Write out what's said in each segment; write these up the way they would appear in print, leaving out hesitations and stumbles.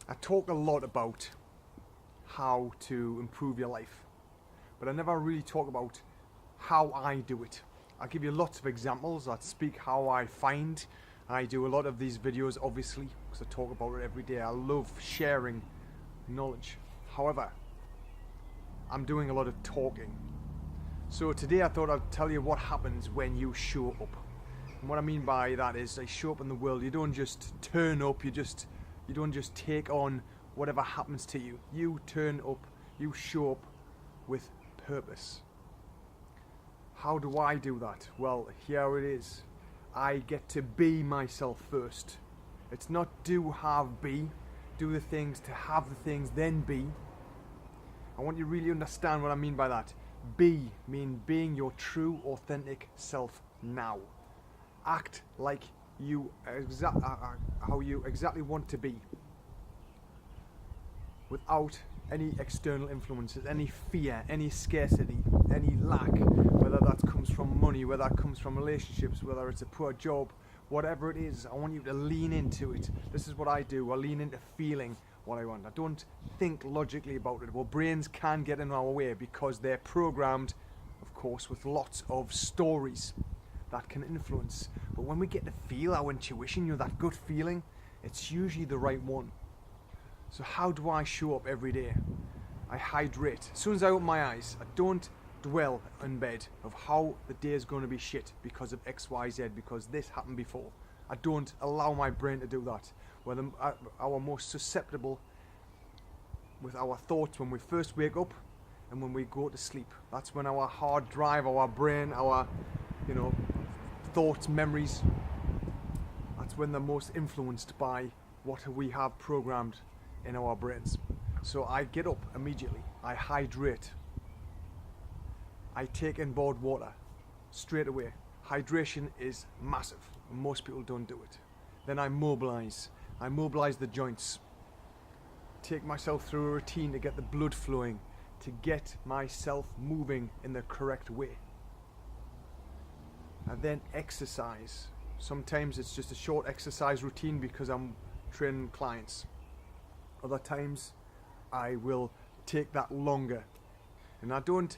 I talk a lot about how to improve your life, but I never really talk about how I do it. I'll give you lots of examples that speak how I find. I do a lot of these videos, obviously, because I talk about it every day. I love sharing knowledge. However, I'm doing a lot of talking. So today I thought I'd tell you what happens when you show up. And what I mean by that is, I show up in the world. You don't just turn up. You don't just take on whatever happens to you. You turn up. You show up with purpose. How do I do that? Well, here it is. I get to be myself first. It's not do, have, be. Do the things to have the things, then be. I want you to really understand what I mean by that. Be mean being your true, authentic self now. Act like you how you exactly want to be, without any external influences, any fear, any scarcity, any lack, whether that comes from money, whether that comes from relationships, whether it's a poor job, whatever it is. I want you to lean into it. This is what I do. I lean into feeling what I want. I don't think logically about it. Well, brains can get in our way because they're programmed, of course, with lots of stories that can influence. But when we get to feel our intuition, that gut feeling, it's usually the right one. So how do I show up every day? I hydrate. As soon as I open my eyes, I don't dwell in bed of how the day is going to be shit because of X, Y, Z, because this happened before. I don't allow my brain to do that. We're our most susceptible with our thoughts when we first wake up and when we go to sleep. That's when our hard drive, our brain, our thoughts, memories, that's when they're most influenced by what we have programmed in our brains. So I get up immediately. I hydrate. I take in board water straight away. Hydration is massive. Most people don't do it. Then I mobilize. I mobilize the joints. Take myself through a routine to get the blood flowing, to get myself moving in the correct way. I then exercise. Sometimes it's just a short exercise routine because I'm training clients. Other times I will take that longer. And I don't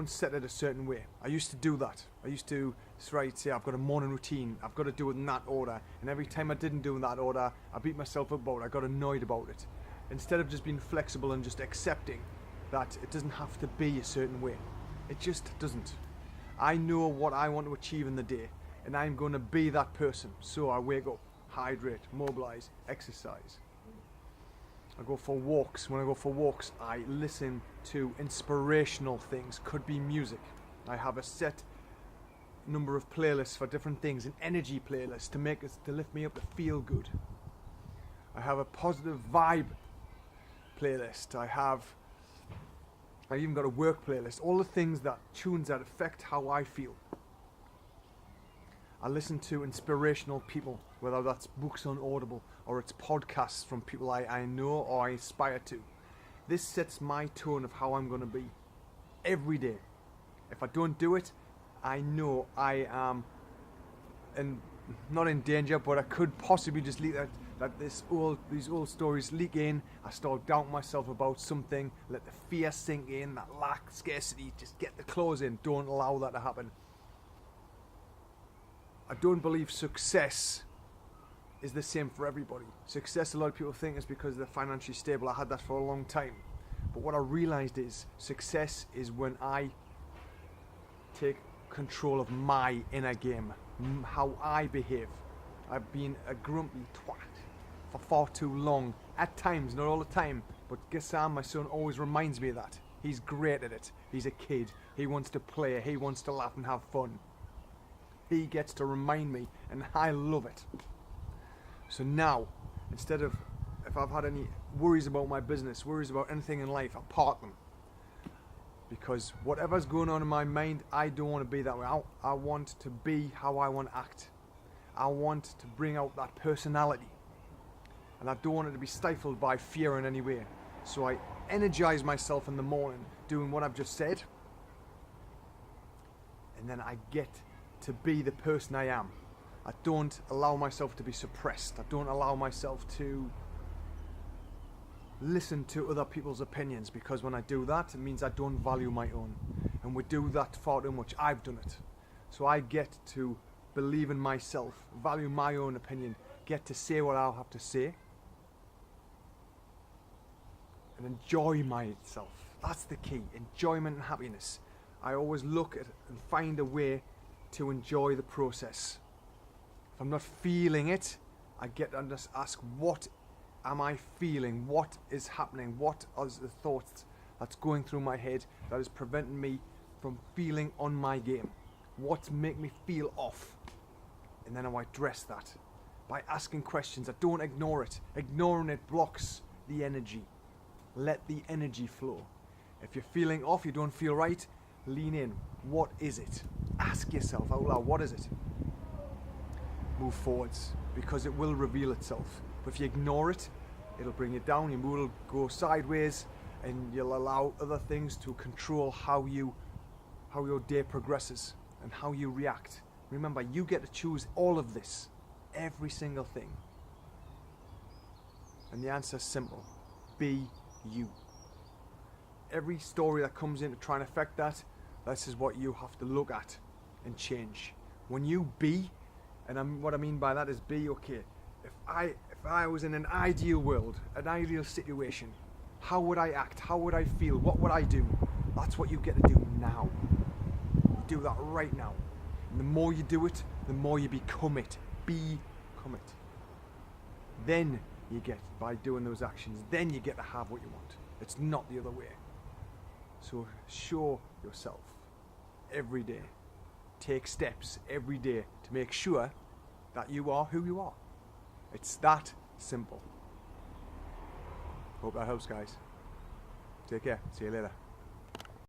set it a certain way. I used to do that. I used to say I've got a morning routine, I've got to do it in that order, and every time I didn't do it in that order, I beat myself up about it. I got annoyed about it. Instead of just being flexible and just accepting that it doesn't have to be a certain way. It just doesn't. I know what I want to achieve in the day, and I'm going to be that person. So I wake up, hydrate, mobilize, exercise. I go for walks. When I go for walks, I listen to inspirational things. Could be music. I have a set number of playlists for different things, an energy playlist to lift me up, to feel good. I have a positive vibe playlist. I even got a work playlist. All the things tunes that affect how I feel. I listen to inspirational people, whether that's books on Audible or it's podcasts from people I know or I aspire to. This sets my tone of how I'm going to be every day. If I don't do it, I know I am not in danger, but I could possibly just leak that these old stories leak in. I start doubting myself about something, let the fear sink in, that lack, scarcity, just get the claws in. Don't allow that to happen. I don't believe success is the same for everybody. Success, a lot of people think, is because they're financially stable. I had that for a long time. But what I realized is success is when I take control of my inner game, how I behave. I've been a grumpy twat for far too long. At times, not all the time, but Gassam, my son, always reminds me of that. He's great at it. He's a kid. He wants to play. He wants to laugh and have fun. He gets to remind me, and I love it. So now, instead of, if I've had any worries about my business, worries about anything in life, I park them. Because whatever's going on in my mind, I don't want to be that way. I want to be how I want to act. I want to bring out that personality. And I don't want it to be stifled by fear in any way. So I energize myself in the morning doing what I've just said. And then I get to be the person I am. I don't allow myself to be suppressed. I don't allow myself to listen to other people's opinions, because when I do that, it means I don't value my own. And we do that far too much. I've done it. So I get to believe in myself, value my own opinion, get to say what I'll have to say, and enjoy myself. That's the key. Enjoyment and happiness. I always look at and find a way to enjoy the process. If I'm not feeling it, I get to just ask, what am I feeling? What is happening? What are the thoughts that's going through my head that is preventing me from feeling on my game? What's making me feel off? And then I address that by asking questions. I don't ignore it. Ignoring it blocks the energy. Let the energy flow. If you're feeling off, you don't feel right, lean in. What is it? Ask yourself out loud, what is it? Move forwards, because it will reveal itself. But if you ignore it, it'll bring you down, your mood will go sideways, and you'll allow other things to control how your day progresses and how you react. Remember, you get to choose all of this, every single thing. And the answer is simple. Be you. Every story that comes in to try and affect that, this is what you have to look at and change. When you be, and what I mean by that is be, okay, if I was in an ideal world, an ideal situation, how would I act? How would I feel? What would I do? That's what you get to do now. You do that right now. And the more you do it, the more you become it. Become it. Then you get, by doing those actions, then you get to have what you want. It's not the other way. So show yourself every day. Take steps every day to make sure that you are who you are. It's that simple. Hope that helps, guys. Take care. See you later.